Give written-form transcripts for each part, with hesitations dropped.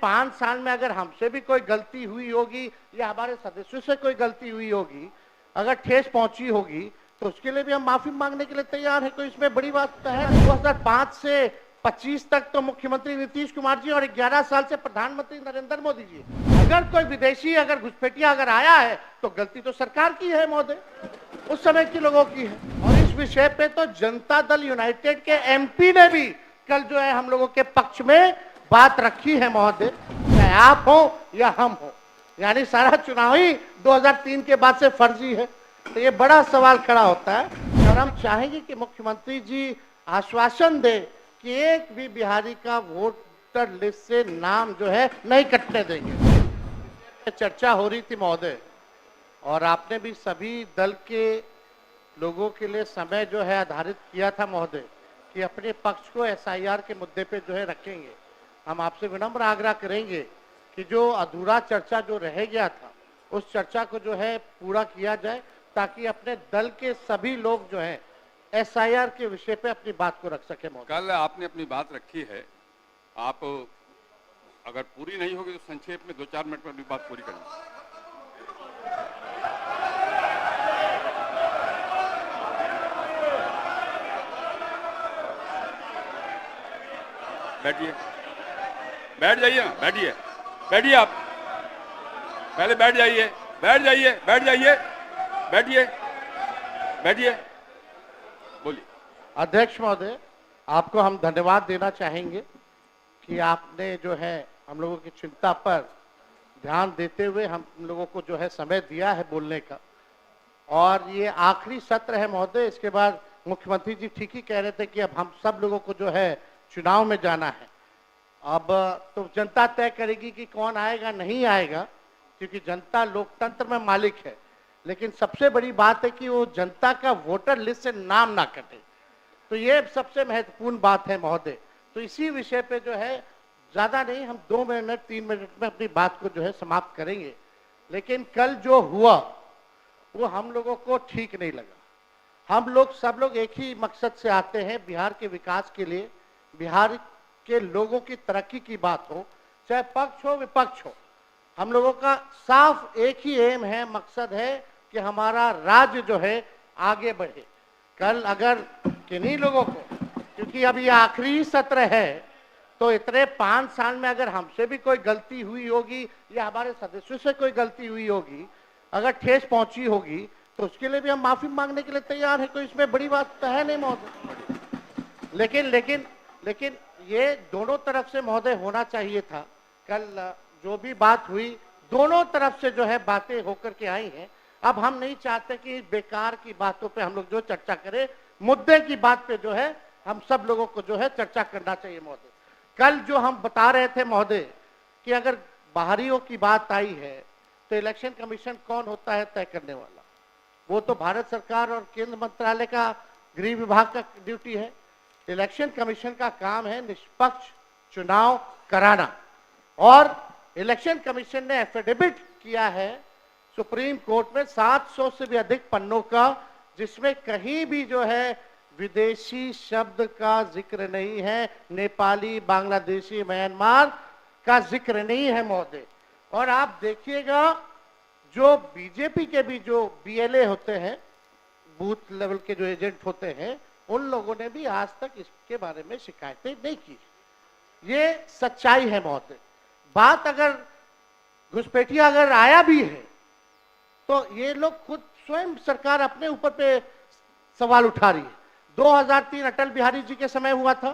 5 साल में अगर हमसे भी कोई गलती हुई होगी या हमारे सदस्यों से कोई गलती हुई होगी, अगर ठेस पहुंची होगी, तो उसके लिए भी हम माफी मांगने के लिए तैयार हैं। कोई इसमें बड़ी बात तो है नहीं। 2005 से 25 तक तो मुख्यमंत्री नीतीश कुमार जी और 11 साल से प्रधानमंत्री नरेंद्र मोदी जी। अगर कोई विदेशी अगर घुसपैठिया अगर आया है तो गलती तो सरकार की है महोदय, उस समय के लोगों की है। और इस विषय पे तो जनता दल यूनाइटेड के एमपी ने भी कल जो है हम लोगों के पक्ष में बात रखी है महोदय, चाहे आप हो या हम हो, यानी सारा चुनाव ही 2003 के बाद से फर्जी है। तो ये बड़ा सवाल खड़ा होता है और हम चाहेंगे कि मुख्यमंत्री जी आश्वासन दे कि एक भी बिहारी का वोटर लिस्ट से नाम जो है नहीं कटने देंगे। चर्चा हो रही थी महोदय, और आपने भी सभी दल के लोगों के लिए समय जो है आधारित किया था महोदय कि अपने पक्ष को एसआईआर के मुद्दे पे जो है रखेंगे। हम आपसे विनम्र आग्रह करेंगे कि जो अधूरा चर्चा जो रह गया था उस चर्चा को जो है पूरा किया जाए, ताकि अपने दल के सभी लोग जो हैं एसआईआर के विषय पे अपनी बात को रख सके महोदय। कल आपने अपनी बात रखी है, आप अगर पूरी नहीं होगी तो संक्षेप में 2-4 मिनट में अपनी बात पूरी करें। बैठिए, बैठ जाइए ना, बैठिए, बैठिए, आप पहले बैठ जाइए, बैठ जाइए, बैठ जाइए, बैठिए, बैठिए, बोलिए। अध्यक्ष महोदय, आपको हम धन्यवाद देना चाहेंगे कि आपने जो है हम लोगों की चिंता पर ध्यान देते हुए हम लोगों को जो है समय दिया है बोलने का। और ये आखिरी सत्र है महोदय, इसके बाद मुख्यमंत्री जी ठीक ही कह रहे थे कि अब हम सब लोगों को जो है चुनाव में जाना है। अब तो जनता तय करेगी कि कौन आएगा नहीं आएगा, क्योंकि जनता लोकतंत्र में मालिक है। लेकिन सबसे बड़ी बात है कि वो जनता का वोटर लिस्ट से नाम ना कटे, तो ये सबसे महत्वपूर्ण बात है महोदय। तो इसी विषय पे जो है ज्यादा नहीं, हम 2 मिनट 3 मिनट में अपनी बात को जो है समाप्त करेंगे। लेकिन कल जो हुआ वो हम लोगों को ठीक नहीं लगा। हम लोग सब लोग एक ही मकसद से आते हैं, बिहार के विकास के लिए, बिहार के लोगों की तरक्की की बात हो, चाहे पक्ष हो विपक्ष हो। हम लोगों का साफ एक ही एम है, मकसद है कि हमारा राज्य जो है आगे बढ़े। कल अगर किन्हीं लोगों को, क्योंकि अब ये आखिरी सत्र है, तो इतने 5 साल में अगर हमसे भी कोई गलती हुई होगी या हमारे सदस्यों से कोई गलती हुई होगी, अगर ठेस पहुंची होगी, तो उसके लिए भी हम माफी मांगने के लिए तैयार हैं। कोई इसमें बड़ी बात तो है नहीं महोदय। लेकिन ये दोनों तरफ से महोदय होना चाहिए था। कल जो भी बात हुई दोनों तरफ से जो है बातें होकर के आई हैं। अब हम नहीं चाहते कि बेकार की बातों पे हम लोग जो चर्चा करें, मुद्दे की बात पे जो है हम सब लोगों को जो है चर्चा करना चाहिए महोदय। कल जो हम बता रहे थे महोदय कि अगर बाहरियों की बात आई है तो इलेक्शन कमीशन कौन होता है तय करने वाला, वो तो भारत सरकार और केंद्र मंत्रालय का गृह विभाग का ड्यूटी है। इलेक्शन कमीशन का काम है निष्पक्ष चुनाव कराना, और इलेक्शन कमीशन ने एफिडेविट किया है सुप्रीम कोर्ट में 700 से भी अधिक पन्नों का, जिसमें कहीं भी जो है विदेशी शब्द का जिक्र नहीं है, नेपाली, बांग्लादेशी, म्यांमार का जिक्र नहीं है महोदय। और आप देखिएगा जो बीजेपी के भी जो बीएलए होते हैं, बूथ लेवल के जो एजेंट होते हैं, उन लोगों ने भी आज तक इसके बारे में शिकायतें नहीं की। ये सच्चाई है महोदय। बात अगर घुसपैठिया अगर आया भी है तो ये लोग खुद स्वयं सरकार अपने ऊपर पे सवाल उठा रही है। 2003 अटल बिहारी जी के समय हुआ था,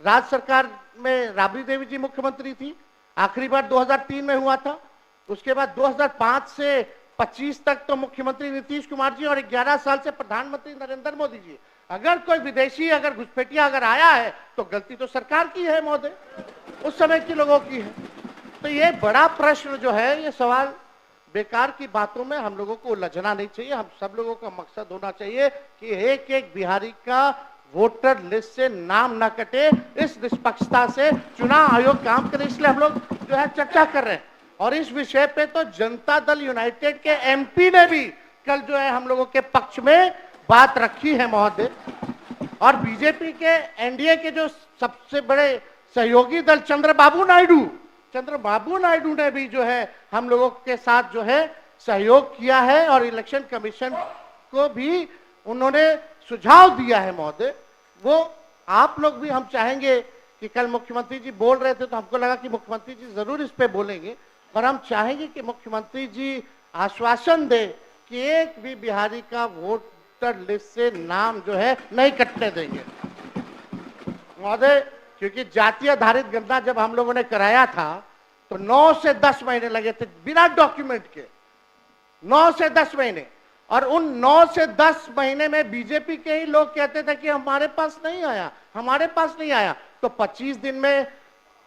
राज्य सरकार में राबड़ी देवी जी मुख्यमंत्री थी, आखिरी बार 2003 में हुआ था। उसके बाद 2005 से 25 तक तो मुख्यमंत्री नीतीश कुमार जी और 11 साल से प्रधानमंत्री नरेंद्र मोदी जी। अगर कोई विदेशी अगर घुसपैठिया अगर आया है तो गलती तो सरकार की है महोदय, उस समय के लोगों की है। तो ये बड़ा प्रश्न जो है, ये सवाल बेकार की बातों में हम लोगों को उलझना नहीं चाहिए। हम सब लोगों का मकसद होना चाहिए कि एक एक बिहारी का वोटर लिस्ट से नाम ना कटे। इस निष्पक्षता से चुनाव आयोग काम करे, इसलिए हम लोग जो है चर्चा कर रहे हैं। और इस विषय पे तो जनता दल यूनाइटेड के एमपी ने भी कल जो है हम लोगों के पक्ष में बात रखी है महोदय। और बीजेपी के एनडीए के जो सबसे बड़े सहयोगी दल चंद्रबाबू नायडू, चंद्रबाबू नायडू ने भी जो है हम लोगों के साथ जो है सहयोग किया है और इलेक्शन कमीशन को भी उन्होंने सुझाव दिया है महोदय। वो आप लोग भी हम चाहेंगे कि कल मुख्यमंत्री जी बोल रहे थे तो हमको लगा कि मुख्यमंत्री जी जरूर इस पे बोलेंगे, और हम चाहेंगे कि मुख्यमंत्री जी आश्वासन दे कि एक भी बिहारी का वोटर लिस्ट से नाम जो है नहीं कटने देंगे महोदय। क्योंकि जाति आधारित गणना जब हम लोगों ने कराया था तो 9 से 10 महीने लगे थे बिना डॉक्यूमेंट के, 9 से 10 महीने। और उन 9 से 10 महीने में बीजेपी के ही लोग कहते थे कि हमारे पास नहीं आया, हमारे पास नहीं आया। तो 25 दिन में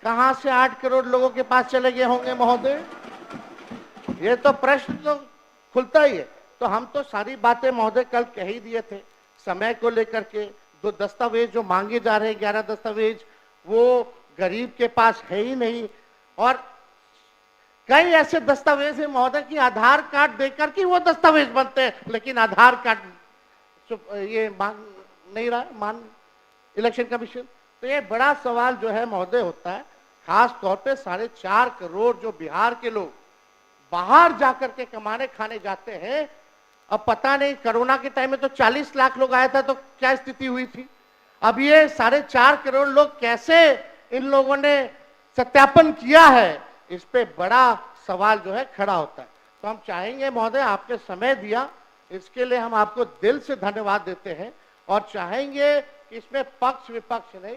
कहां से 8 करोड़ लोगों के पास चले गए होंगे महोदय? ये तो प्रश्न तो खुलता ही है। तो हम तो सारी बातें महोदय कल कह ही दिए थे। समय को लेकर के 2 दस्तावेज जो मांगे जा रहे हैं, 11 दस्तावेज, वो गरीब के पास है ही नहीं। और कई ऐसे दस्तावेज है महोदय कि आधार कार्ड देकर के वो दस्तावेज बनते हैं, लेकिन आधार कार्ड ये मांग नहीं रहा मान इलेक्शन कमीशन। तो ये बड़ा सवाल जो है महोदय होता है, खास तौर पे 4.5 करोड़ जो बिहार के लोग बाहर जाकर के कमाने खाने जाते हैं। अब पता नहीं कोरोना के टाइम में तो 40 लाख लोग आया था तो क्या स्थिति हुई थी। अब ये 4.5 करोड़ लोग कैसे इन लोगों ने सत्यापन किया है, इस पे बड़ा सवाल जो है खड़ा होता है। तो हम चाहेंगे महोदय, आपने समय दिया इसके लिए हम आपको दिल से धन्यवाद देते हैं, और चाहेंगे कि इसमें पक्ष विपक्ष नहीं,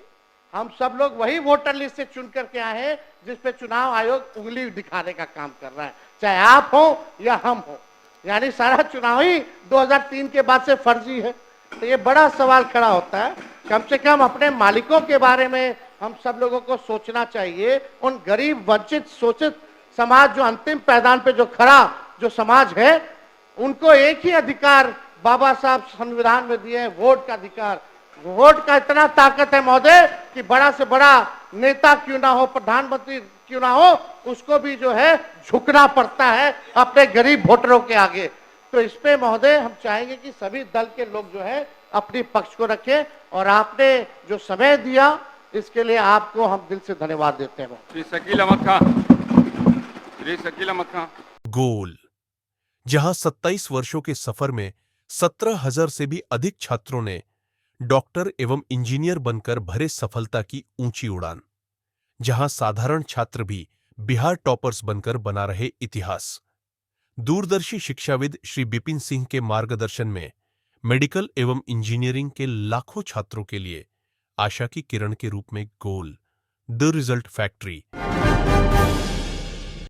हम सब लोग वही वोटर लिस्ट से चुन करके आए हैं जिस पे चुनाव आयोग उंगली दिखाने का काम कर रहा है, चाहे आप हो या हम हो। यानी सारा चुनाव ही 2003 के बाद से फर्जी है। तो ये बड़ा सवाल खड़ा होता है। कम से कम अपने मालिकों के बारे में हम सब लोगों को सोचना चाहिए। उन गरीब वंचित शोषित समाज जो अंतिम पैदान पे जो खड़ा जो समाज है, उनको एक ही अधिकार बाबा साहब संविधान में दिए हैं, वोट का अधिकार। वोट का इतना ताकत है महोदय कि बड़ा से बड़ा नेता क्यों ना हो, प्रधानमंत्री क्यों ना हो, उसको भी जो है झुकना पड़ता है अपने गरीब वोटरों के आगे। तो इस पे महोदय हम चाहेंगे कि सभी दल के लोग जो है अपनी पक्ष को रखें, और आपने जो समय दिया इसके लिए आपको हम दिल से धन्यवाद देते हैं। श्री शकील अहमद खान, श्री शकील अहमद खान। गोल, जहां 27 वर्षों के सफर में 17,000 से भी अधिक छात्रों ने डॉक्टर एवं इंजीनियर बनकर भरे सफलता की ऊंची उड़ान, जहां साधारण छात्र भी बिहार टॉपर्स बनकर बना रहे इतिहास। दूरदर्शी शिक्षाविद श्री बिपिन सिंह के मार्गदर्शन में मेडिकल एवं इंजीनियरिंग के लाखों छात्रों के लिए आशा की किरण के रूप में गोल, द रिजल्ट फैक्ट्री।